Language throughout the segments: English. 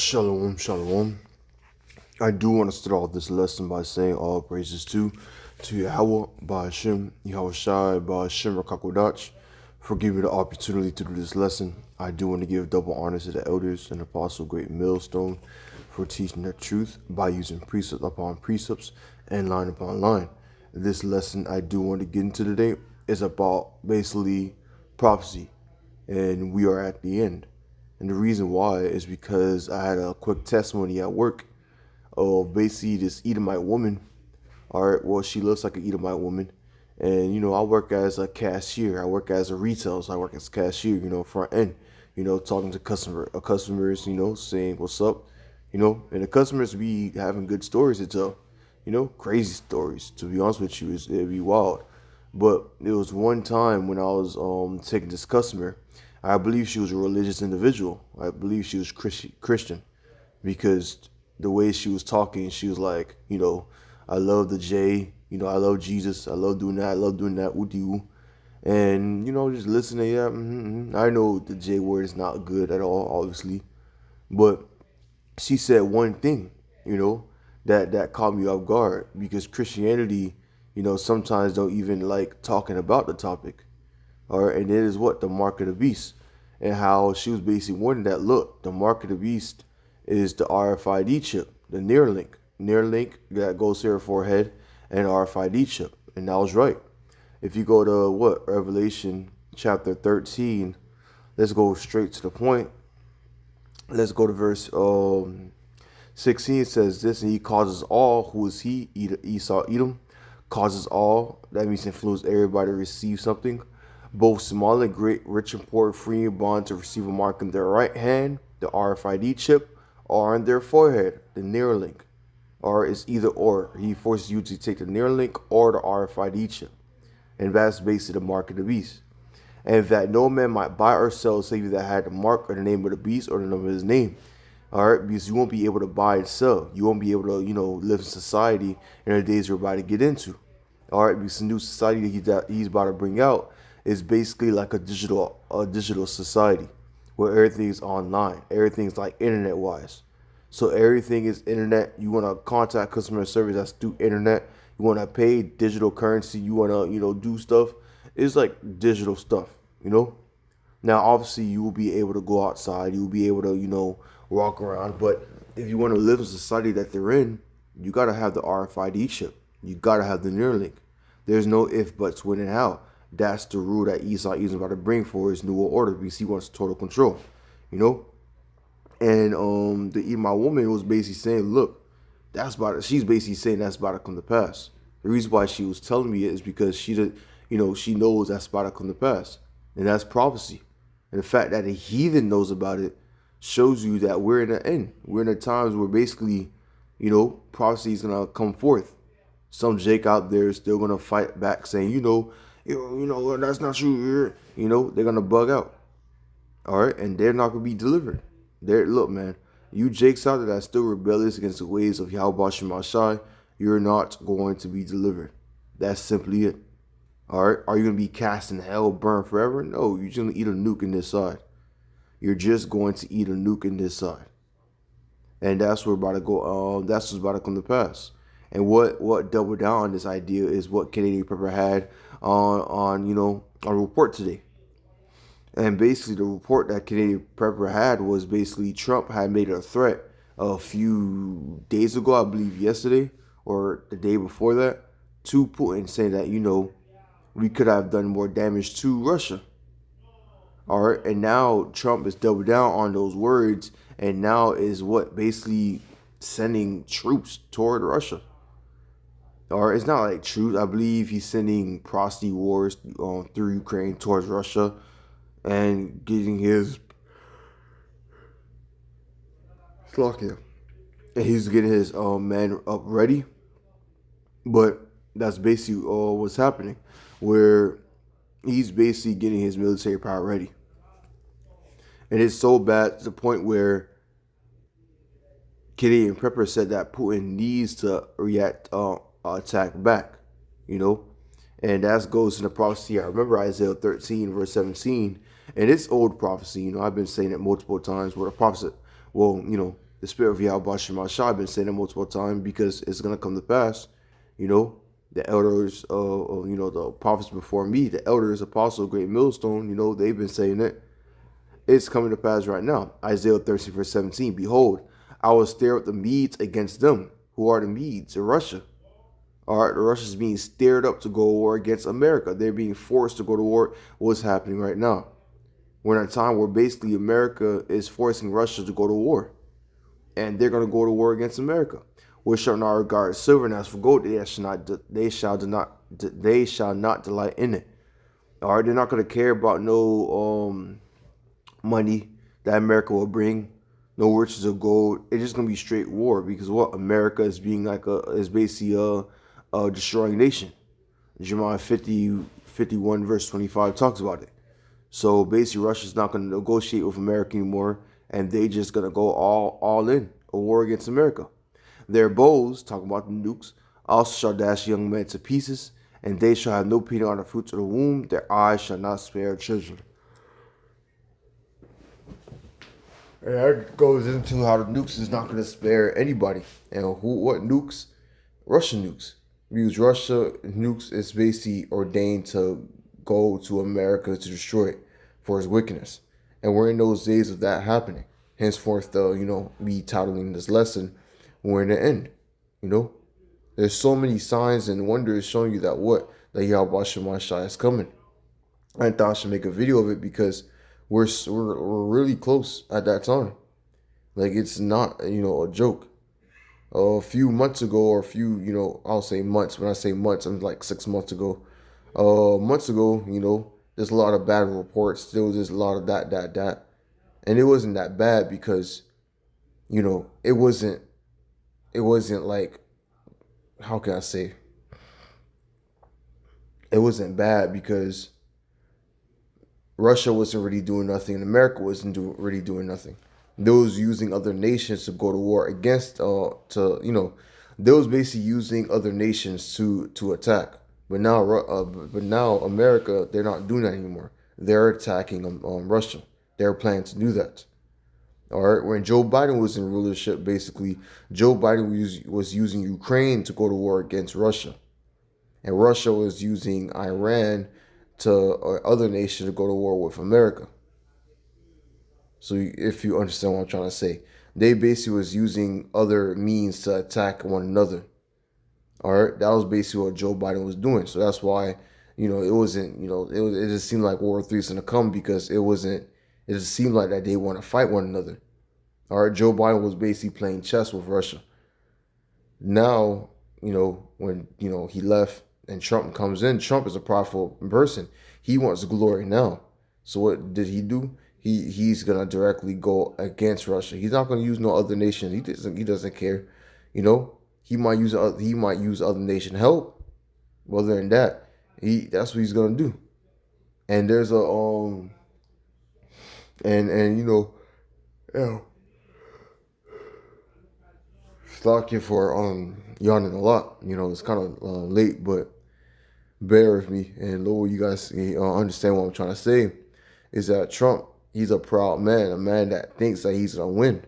Shalom, shalom. I do want to start off this lesson by saying all praises to YAHAWAH, BAHASHAM, YAHAWASHI, BAHASHAM, QADASH for giving me the opportunity to do this lesson. I do want to give double honor to the elders and Apostle GREATMILLSTONE for teaching the truth by using precept upon precepts and line upon line. This lesson I do want to get into today is about basically prophecy, and we are at the end. And the reason why is because I had a quick testimony at work of basically this Edomite woman. All right, well, she looks like an Edomite woman. And, I work as a cashier. I work as a retail, so I work as a cashier, front end, talking to customers, saying what's up, and the customers be having good stories to tell, crazy stories. To be honest with you, it'd be wild. But there was one time when I was taking this customer. I believe she was a religious individual. I believe she was Christian, because the way she was talking, she was like, I love the J, I love Jesus, I love doing that with you. And, just listening, yeah, I know the J word is not good at all, obviously. But she said one thing, that caught me off guard, because Christianity, sometimes don't even like talking about the topic. All right, and it is what? The mark of the beast. And how she was basically warning that, look, the mark of the beast is the RFID chip, the Neuralink. Neuralink that goes to her forehead, and RFID chip. And that was right. If you go to Revelation chapter 13, let's go straight to the point. Let's go to verse 16. It says this, and he causes all, who is he? Esau, Edom, causes all, that means influence everybody to receive something, both small and great, rich and poor, free and bond, to receive a mark in their right hand, the RFID chip, or on their forehead, the Neuralink. Or it's either or. He forces you to take the Neuralink or the RFID chip. And that's basically the mark of the beast. And that no man might buy or sell save that had the mark or the name of the beast or the number of his name. All right, because you won't be able to buy and sell. You won't be able to, live in society in the days we're about to get into. All right, because the new society that he's about to bring out is basically like a digital society where everything is online. Everything's like internet wise. So everything is internet. You want to contact customer service, that's through internet. You want to pay digital currency. You want to do stuff. It's like digital stuff. Now obviously you will be able to go outside. You will be able to walk around. But if you want to live in society that they're in, you gotta have the RFID chip. You gotta have the Neuralink. There's no if, buts, when, and how. That's the rule that Esau is about to bring for his new order, because he wants total control, And my woman was basically saying, look, she's basically saying that's about to come to pass. The reason why she was telling me it is because she knows that's about to come to pass, and that's prophecy. And the fact that the heathen knows about it shows you that we're in the end. We're in the times where basically, prophecy is gonna come forth. Some Jake out there is still gonna fight back, saying, that's not true. They're gonna bug out. All right, and they're not gonna be delivered. Look, man, you Jakes out there that's still rebellious against the ways of YAHAWASHI, you're not going to be delivered. That's simply it. All right, are you gonna be cast in hell, burned forever? No, you're just gonna eat a nuke in this side. You're just going to eat a nuke in this side, and that's where we're about to go. That's what's about to come to pass. And what doubled down on this idea is what Canadian Pepper had on a report today. And basically the report that Canadian Pepper had was basically Trump had made a threat a few days ago, I believe yesterday or the day before that, to Putin, saying that, we could have done more damage to Russia. All right, and now Trump is doubled down on those words, and now is basically sending troops toward Russia. Or it's not like troops. I believe he's sending proxy wars through Ukraine towards Russia, and getting his and he's getting his men up ready. But that's basically what's happening, where he's basically getting his military power ready. And it's so bad to the point where Canadian Pepper said that Putin needs to attack back, And that goes to the prophecy. I remember Isaiah 13, verse 17. And it's old prophecy. I've been saying it multiple times where the prophet, the spirit of Yahweh Shemashah. I've been saying it multiple times because it's gonna come to pass. You know, the elders, you know, the prophets before me, the elders, apostle, great millstone. You know, they've been saying it. It's coming to pass right now. Isaiah 13 verse 17. Behold, I will stir up the Medes against them. Who are the Medes? Russia. All right, the Russians being stirred up to go to war against America. They're being forced to go to war. What's happening right now? We're in a time where basically America is forcing Russia to go to war, and they're going to go to war against America. We shall not regard silver, and as for gold, they shall not delight in it. All right, they're not going to care about no money that America will bring, no riches of gold. It's just going to be straight war because what America is being like is basically a destroying nation. Jeremiah 51 verse 25 talks about it. So basically, Russia's not going to negotiate with America anymore, and they just going to go all in a war against America. Their bows, talking about the nukes, also shall dash young men to pieces, and they shall have no pity on the fruits of the womb. Their eyes shall not spare children. And that goes into how the nukes is not going to spare anybody. And what nukes? Russian nukes. Because Russia nukes is basically ordained to go to America to destroy it for its wickedness. And we're in those days of that happening. Henceforth, me titling this lesson, we're in the end. There's so many signs and wonders showing you that that Yahweh Shemashah is coming. I thought I should make a video of it because we're really close at that time. Like, it's not, a joke. A few months ago, or I'll say months. When I say months, I'm like 6 months ago. Months ago, there's a lot of bad reports. Still, there's a lot of that. And it wasn't that bad because, it wasn't like, how can I say? It wasn't bad because Russia wasn't really doing nothing and America wasn't really doing nothing. Those using other nations to go to war against, they was basically using other nations to attack. But now America, they're not doing that anymore. They're attacking Russia. They're planning to do that. All right. When Joe Biden was in rulership, basically, Joe Biden was using Ukraine to go to war against Russia. And Russia was using Iran or other nations to go to war with America. So if you understand what I'm trying to say, they basically was using other means to attack one another. All right, that was basically what Joe Biden was doing. So that's why, it wasn't, it just seemed like World War III is going to come because it just seemed like that they want to fight one another. All right, Joe Biden was basically playing chess with Russia. Now, when, he left and Trump comes in, Trump is a powerful person. He wants glory now. So what did he do? He's gonna directly go against Russia. He's not gonna use no other nation. He doesn't care. He might use other nation help. Other than that, that's what he's gonna do. And there's Slacking for yawning a lot. It's kind of late, but bear with me. And Lord, you guys understand what I'm trying to say. Is that Trump, he's a proud man, a man that thinks that he's going to win.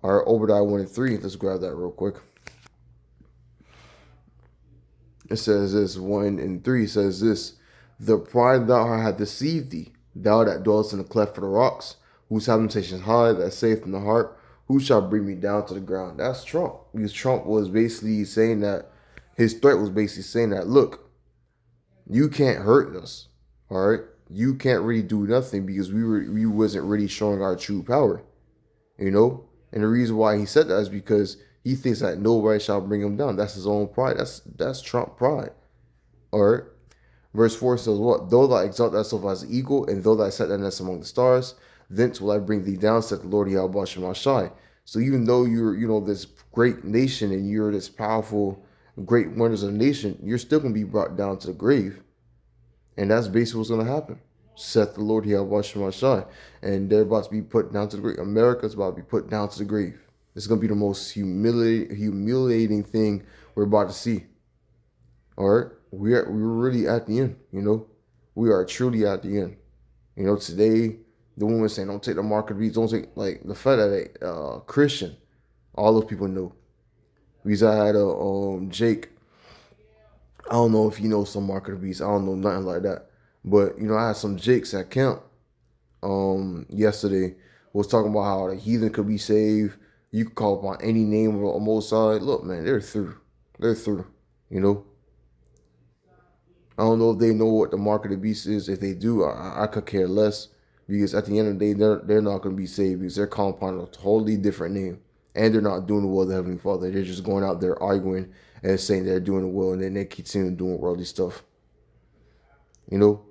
All right, Obadiah 1:3. Let's grab that real quick. It says this, 1:3 says this. The pride thou hast deceived thee, thou that dwellest in the cleft of the rocks, whose habitation is high, that saith in the heart, who shall bring me down to the ground? That's Trump. Because Trump was basically saying that, his threat was basically saying that, look, you can't hurt us. All right? You can't really do nothing because we wasn't really showing our true power. And the reason why he said that is because he thinks that nobody shall bring him down. That's his own pride. That's Trump pride. All right? Verse 4 says what? Though thou exalt thyself as an eagle, and though thou set thy nest among the stars, thence will I bring thee down, said the Lord Yahweh Shemashah. So even though you're, this great nation and you're this powerful, great wonders of a nation, you're still going to be brought down to the grave. And that's basically what's going to happen. Saith the Lord Yahweh Shemashah. And they're about to be put down to the grave. America's about to be put down to the grave. It's going to be the most humiliating thing we're about to see. All right? We're really at the end, We are truly at the end. Today, the woman saying, don't take the mark of the beast. Don't take, like, the fact that they Christian. All those people know. Because I had a Jake. I don't know if you know some marketer beats. I don't know nothing like that. But you know, I had some Jakes at camp yesterday was talking about how the heathen could be saved. You could call upon any name on most side. Look, man, they're through. They're through. You know. I don't know if they know what the mark of the beast is. If they do, I could care less. Because at the end of the day, they're not going to be saved because they're calling upon a totally different name. And they're not doing the will of the Heavenly Father. They're just going out there arguing and saying they're doing the will, and then they continue doing worldly stuff. You know?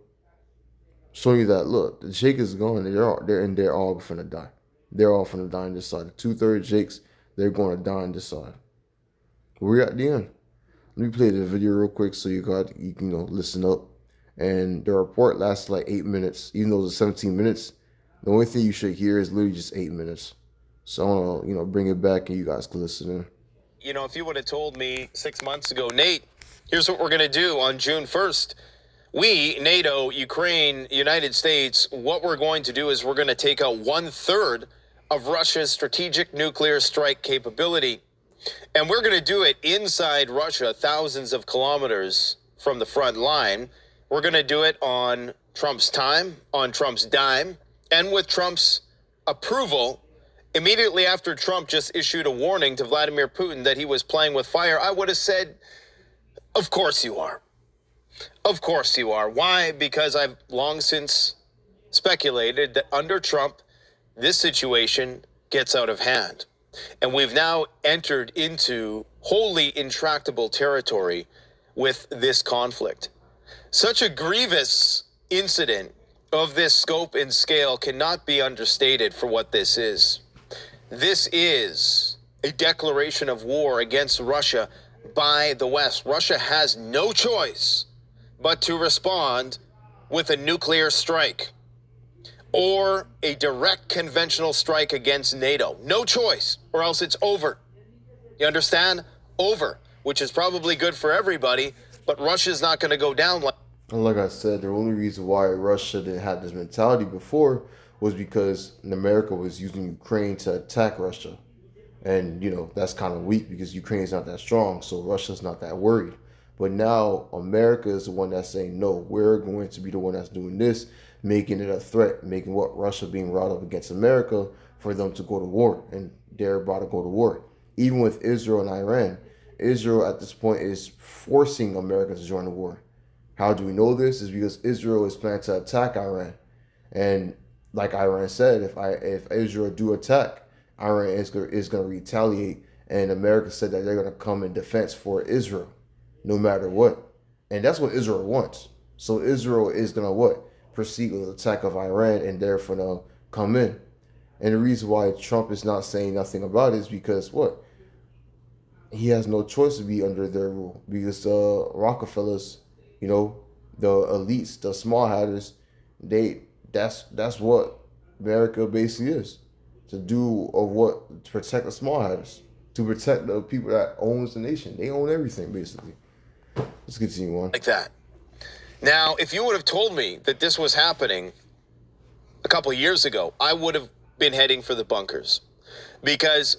Showing you that, look, the Jake is gone. They're all finna die. They're all finna die on this side. The 2/3 Jakes, they're going to die on this side. We're at the end. Let me play the video real quick so you can listen up. And the report lasts like 8 minutes, even though it's 17 minutes. The only thing you should hear is literally just 8 minutes. So I want to bring it back and you guys can listen in. You know, if you would have told me 6 months ago, Nate, here's what we're going to do on June 1st. We, NATO, Ukraine, United States, what we're going to do is we're going to take out 1/3 of Russia's strategic nuclear strike capability. And we're going to do it inside Russia, thousands of kilometers from the front line. We're going to do it on Trump's time, on Trump's dime, and with Trump's approval. Immediately after Trump just issued a warning to Vladimir Putin that he was playing with fire, I would have said, of course you are. Of course you are. Why? Because I've long since speculated that under Trump, this situation gets out of hand. And we've now entered into wholly intractable territory with this conflict. Such a grievous incident of this scope and scale cannot be understated for what this is. This is a declaration of war against Russia by the West. Russia has no choice but to respond with a nuclear strike or a direct conventional strike against NATO. No choice, or else it's over. You understand? Over, which is probably good for everybody, but Russia's not going to go down like... And like I said, the only reason why Russia didn't have this mentality before was because America was using Ukraine to attack Russia. And, that's kind of weak because Ukraine is not that strong, so Russia's not that worried. But now America is the one that's saying, no, we're going to be the one that's doing this, making it a threat, making what Russia being brought up against America for them to go to war. And they're about to go to war. Even with Israel and Iran, Israel at this point is forcing America to join the war. How do we know this? Is because Israel is planning to attack Iran. And like Iran said, if Israel do attack, Iran is going to retaliate. And America said that they're going to come in defense for Israel, no matter what. And that's what Israel wants. So Israel is going to what? Proceed with the attack of Iran, and they're going to come in. And the reason why Trump is not saying nothing about it is because what? He has no choice to be under their rule. Because the Rockefellers, the elites, the small hatters, that's what America basically is. To do of what? To protect the small hatters. To protect the people that owns the nation. They own everything, basically. Let's continue on. Like that. Now, if you would have told me that this was happening a couple of years ago, I would have been heading for the bunkers. Because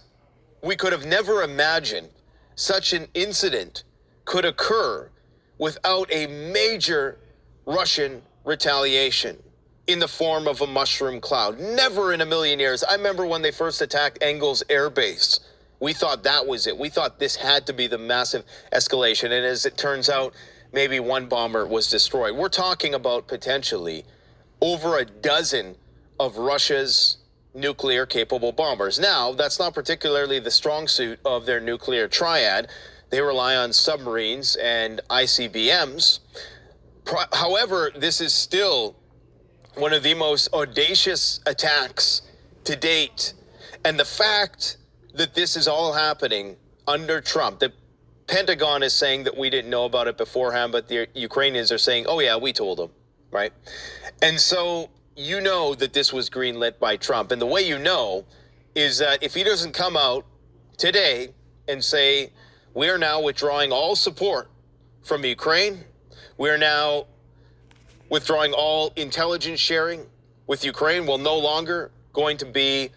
we could have never imagined such an incident could occur without a major Russian retaliation in the form of a mushroom cloud. Never in a million years. I remember when they first attacked Engels Air Base. We thought that was it. We thought this had to be the massive escalation. And as it turns out, maybe one bomber was destroyed. We're talking about potentially over a dozen of Russia's nuclear-capable bombers. Now, that's not particularly the strong suit of their nuclear triad. They rely on submarines and ICBMs. However, this is still one of the most audacious attacks to date. And the fact that this is all happening under Trump, the Pentagon is saying that we didn't know about it beforehand, but the Ukrainians are saying, oh yeah, we told them, right? And so you know that this was greenlit by Trump. And the way you know is that if he doesn't come out today and say, we are now withdrawing all support from Ukraine, we're now withdrawing all intelligence sharing with Ukraine, we're no longer going to be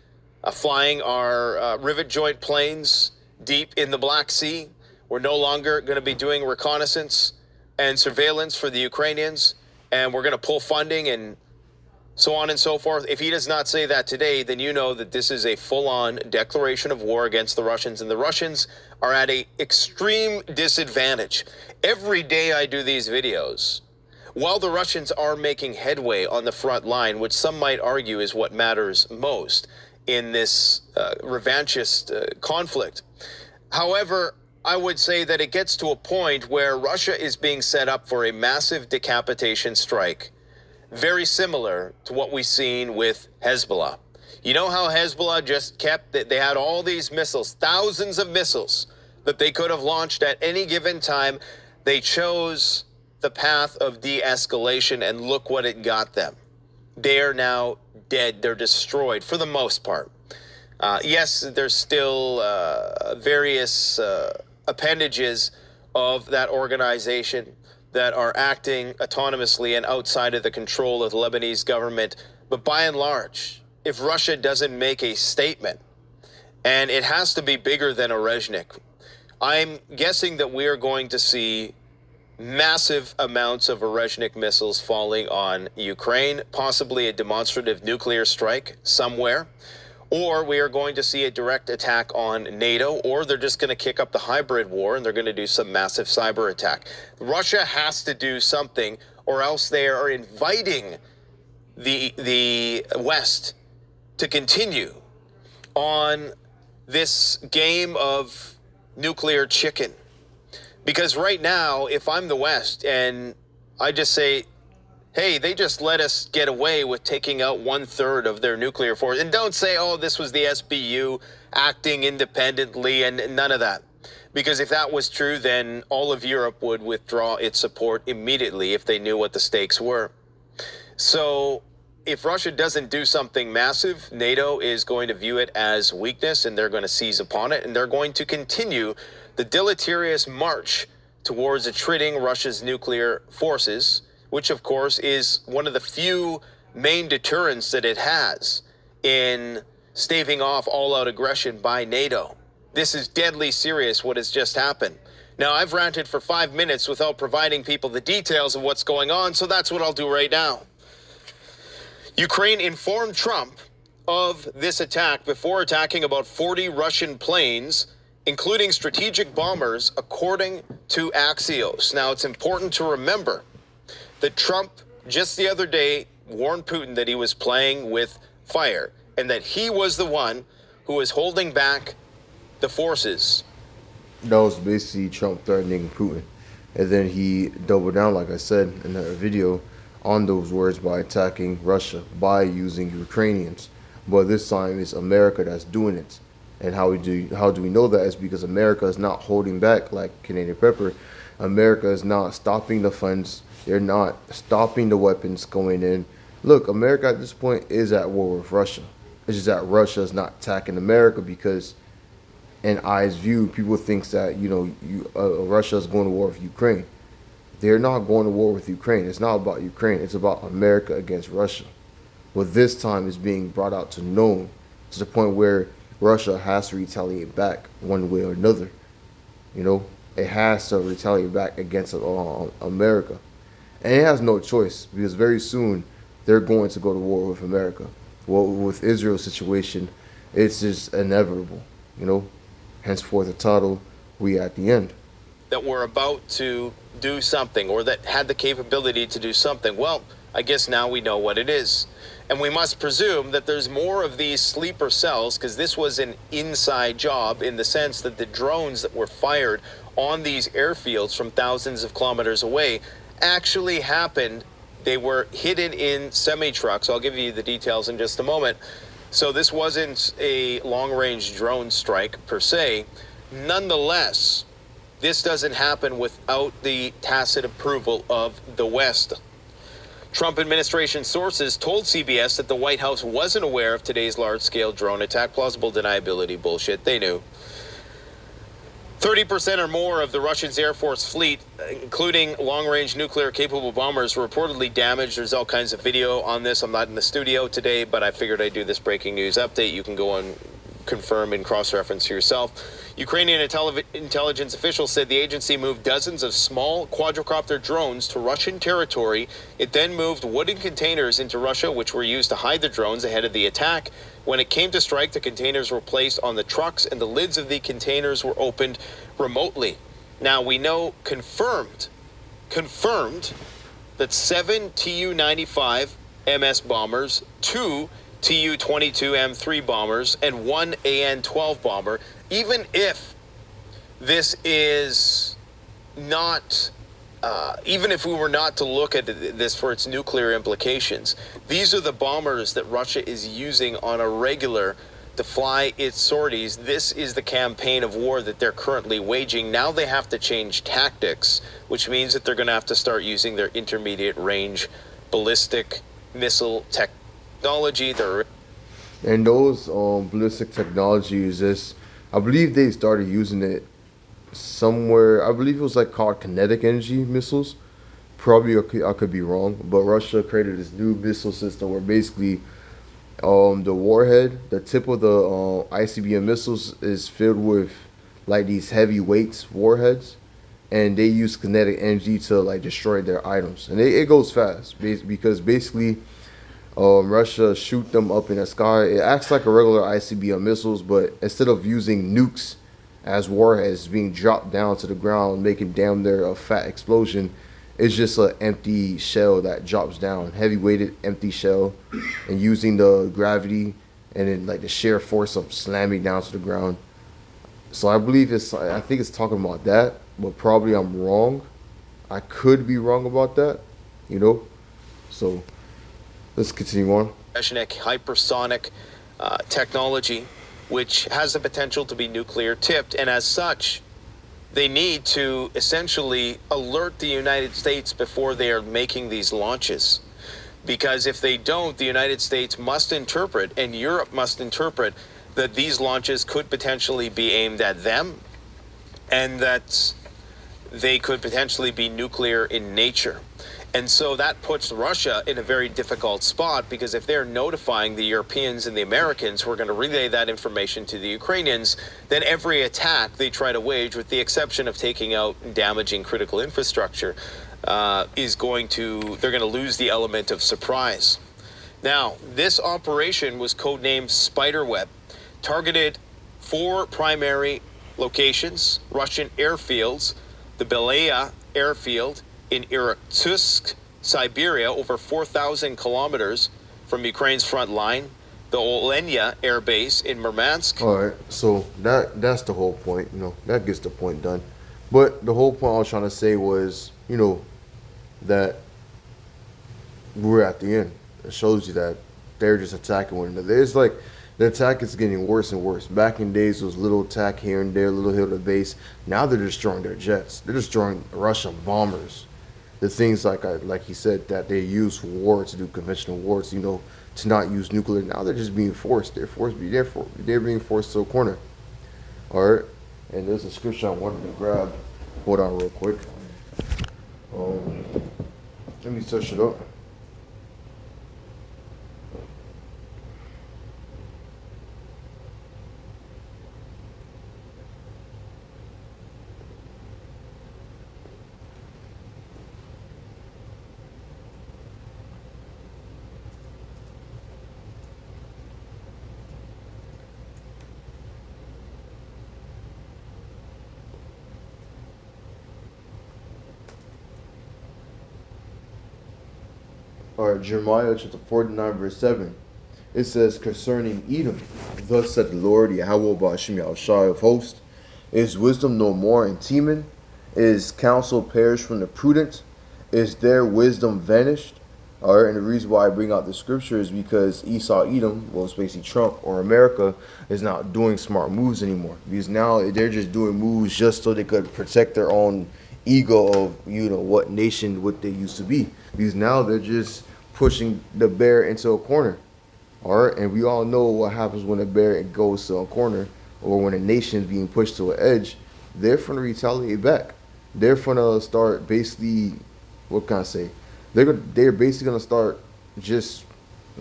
flying our rivet joint planes deep in the Black Sea. We're no longer going to be doing reconnaissance and surveillance for the Ukrainians, and we're going to pull funding and so on and so forth. If he does not say that today, then you know that this is a full-on declaration of war against the Russians, and the Russians are at an extreme disadvantage. Every day I do these videos, while the Russians are making headway on the front line, which some might argue is what matters most in this revanchist conflict. However, I would say that it gets to a point where Russia is being set up for a massive decapitation strike, very similar to what we've seen with Hezbollah. You know how Hezbollah just kept, they had all these missiles, thousands of missiles that they could have launched at any given time. They chose the path of de-escalation, and look what it got them. They are now dead. They're destroyed for the most part. Yes, there's still various appendages of that organization that are acting autonomously and outside of the control of the Lebanese government. But by and large, if Russia doesn't make a statement, and it has to be bigger than Orezhnik, I'm guessing that we are going to see massive amounts of Orezhnik missiles falling on Ukraine, possibly a demonstrative nuclear strike somewhere, or we are going to see a direct attack on NATO, or they're just going to kick up the hybrid war and they're going to do some massive cyber attack. Russia has to do something, or else they are inviting the West to continue on this game of nuclear chicken. Because right now, if I'm the West and I just say, hey, they just let us get away with taking out 1/3 of their nuclear force. And don't say, oh, this was the SBU acting independently, and none of that. Because if that was true, then all of Europe would withdraw its support immediately if they knew what the stakes were. So if Russia doesn't do something massive, NATO is going to view it as weakness, and they're going to seize upon it, and they're going to continue the deleterious march towards attriting Russia's nuclear forces, which of course is one of the few main deterrents that it has in staving off all-out aggression by NATO. This is deadly serious, what has just happened. Now, I've ranted for 5 minutes without providing people the details of what's going on, so that's what I'll do right now. Ukraine informed Trump of this attack before attacking about 40 Russian planes, including strategic bombers, according to Axios. Now, it's important to remember that Trump just the other day warned Putin that he was playing with fire and that he was the one who was holding back the forces. That was basically Trump threatening Putin. And then he doubled down, like I said in that video, on those words by attacking Russia, by using Ukrainians. But this time it's America that's doing it. And how do we know that? It's because America is not holding back like Canadian Pepper. America is not stopping the funds. They're not stopping the weapons going in. Look, America at this point is at war with Russia. It's just that Russia is not attacking America because, in eyes view, people think that Russia is going to war with Ukraine. They're not going to war with Ukraine. It's not about Ukraine. It's about America against Russia. But this time it's being brought out to known to the point where Russia has to retaliate back one way or another. It has to retaliate back against America. And it has no choice because very soon they're going to go to war with America. Well, with Israel's situation, it's just inevitable, Henceforth the title, we at the end. That we're about to do something, or that had the capability to do something. Well, I guess now we know what it is. And we must presume that there's more of these sleeper cells, because this was an inside job in the sense that the drones that were fired on these airfields from thousands of kilometers away actually happened. They were hidden in semi-trucks. I'll give you the details in just a moment. So this wasn't a long-range drone strike per se. Nonetheless, this doesn't happen without the tacit approval of the West. Trump administration sources told CBS that the White House wasn't aware of today's large-scale drone attack. Plausible deniability bullshit. They knew. 30% or more of the Russians' Air Force fleet, including long-range nuclear-capable bombers, were reportedly damaged. There's all kinds of video on this. I'm not in the studio today, but I figured I'd do this breaking news update. You can go and confirm and cross-reference for yourself. Ukrainian intelligence officials said the agency moved dozens of small quadricopter drones to Russian territory. It then moved wooden containers into Russia, which were used to hide the drones ahead of the attack. When it came to strike, the containers were placed on the trucks and the lids of the containers were opened remotely. Now we know confirmed that 7 Tu-95 MS bombers, 2 Tu-22 M3 bombers, and 1 AN-12 bomber, even if this is not, even if we were not to look at this for its nuclear implications, these are the bombers that Russia is using on a regular to fly its sorties. This is the campaign of war that they're currently waging. Now they have to change tactics, which means that they're going to have to start using their intermediate range ballistic missile technology. And those ballistic technologies, I believe they started using it somewhere. I believe it was like called kinetic energy missiles. Probably I could be wrong, but Russia created this new missile system where basically the warhead, the tip of the ICBM missiles is filled with like these heavy weights warheads, and they use kinetic energy to like destroy their items, and it goes fast because basically Russia shoot them up in the sky. It acts like a regular ICBM missiles, but instead of using nukes as warheads being dropped down to the ground, making damn near a fat explosion, it's just an empty shell that drops down, heavy weighted empty shell, and using the gravity and then like the sheer force of slamming down to the ground. So I think it's talking about that, but probably I'm wrong. I could be wrong about that, you know. So let's continue on. Hypersonic technology, which has the potential to be nuclear tipped, and as such, they need to essentially alert the United States before they are making these launches. Because if they don't, the United States must interpret, and Europe must interpret, that these launches could potentially be aimed at them, and that they could potentially be nuclear in nature. And so that puts Russia in a very difficult spot, because if they're notifying the Europeans and the Americans who are going to relay that information to the Ukrainians, then every attack they try to wage, with the exception of taking out and damaging critical infrastructure, they're going to lose the element of surprise. Now, this operation was codenamed Spiderweb, targeted 4 primary locations: Russian airfields, the Belaya airfield in Irkutsk, Siberia, over 4,000 kilometers from Ukraine's front line, the Olenya air base in Murmansk. All right, so that's the whole point, you know, that gets the point done. But the whole point I was trying to say was, you know, that we're at the end. It shows you that they're just attacking one another. It's like the attack is getting worse and worse. Back in days, it was little attack here and there, little hill to base. Now they're destroying their jets. They're destroying Russian bombers. The things like he said that they use for war, to do conventional wars, you know, to not use nuclear. Now they're just being forced. They're being forced to a corner. All right, and there's a scripture I wanted to grab. Hold on real quick. Let me search it up. All right, Jeremiah chapter 49, verse 7. It says, concerning Edom, thus said the Lord, YAHAWAH BAHASHAM YAHWASHI of hosts, is wisdom no more in Teman? Is counsel perished from the prudent? Is their wisdom vanished? All right, and the reason why I bring out the scripture is because Esau, Edom, well, it's basically Trump or America, is not doing smart moves anymore. Because now they're just doing moves just so they could protect their own ego of, you know, what nation would they used to be. Because now they're just pushing the bear into a corner. All right, and we all know what happens when a bear goes to a corner, or when a nation is being pushed to an edge. they're gonna retaliate back. They're gonna start basically, what can I say? They're basically gonna start just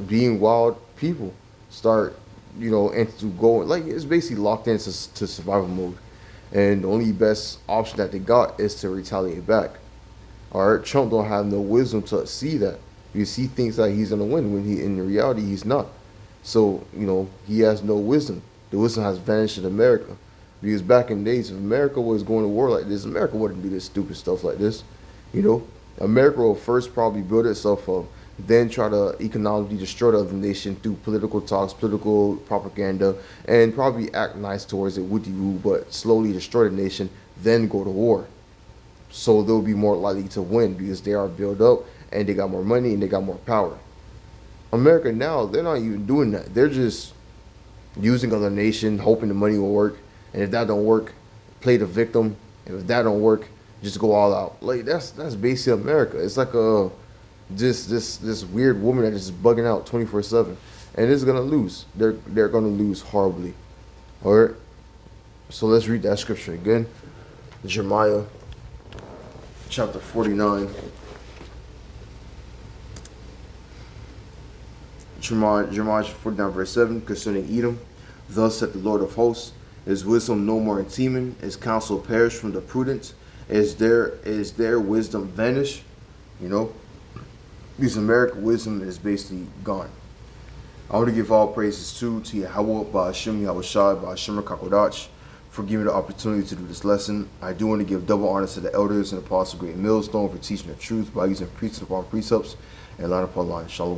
being wild people. Start, and to go like it's basically locked into to survival mode, and the only best option that they got is to retaliate back. All right, Trump don't have no wisdom to see that. Because he thinks that he's gonna win when in reality he's not. So he has no wisdom. The wisdom has vanished in America. Because back in days, if America was going to war like this, America wouldn't do this stupid stuff like this. You know, America will first probably build itself up, then try to economically destroy the other nation through political talks, political propaganda, and probably act nice towards it, woody-woo, but slowly destroy the nation, then go to war. So they'll be more likely to win because they are built up and they got more money and they got more power. America now, they're not even doing that. They're just using other nation, hoping the money will work. And if that don't work, play the victim. And if that don't work, just go all out. Like that's basically America. It's like this weird woman that is bugging out 24/7, and is gonna lose. They're gonna lose horribly. All right. So let's read that scripture again. Jeremiah chapter 49. Jeremiah 49 verse 7 concerning Edom. Thus said the Lord of hosts, is wisdom no more in Teman? Is counsel perished from the prudent? Is their wisdom vanished? Because American wisdom is basically gone. I want to give all praises to YAHAWAH, BAHASHAM, YAHAWASHI, BAHASHAM, campvideos, for giving me the opportunity to do this lesson. I do want to give double honor to the elders and apostles of Great Millstone for teaching the truth by using precept upon precepts and line upon line. Shalom.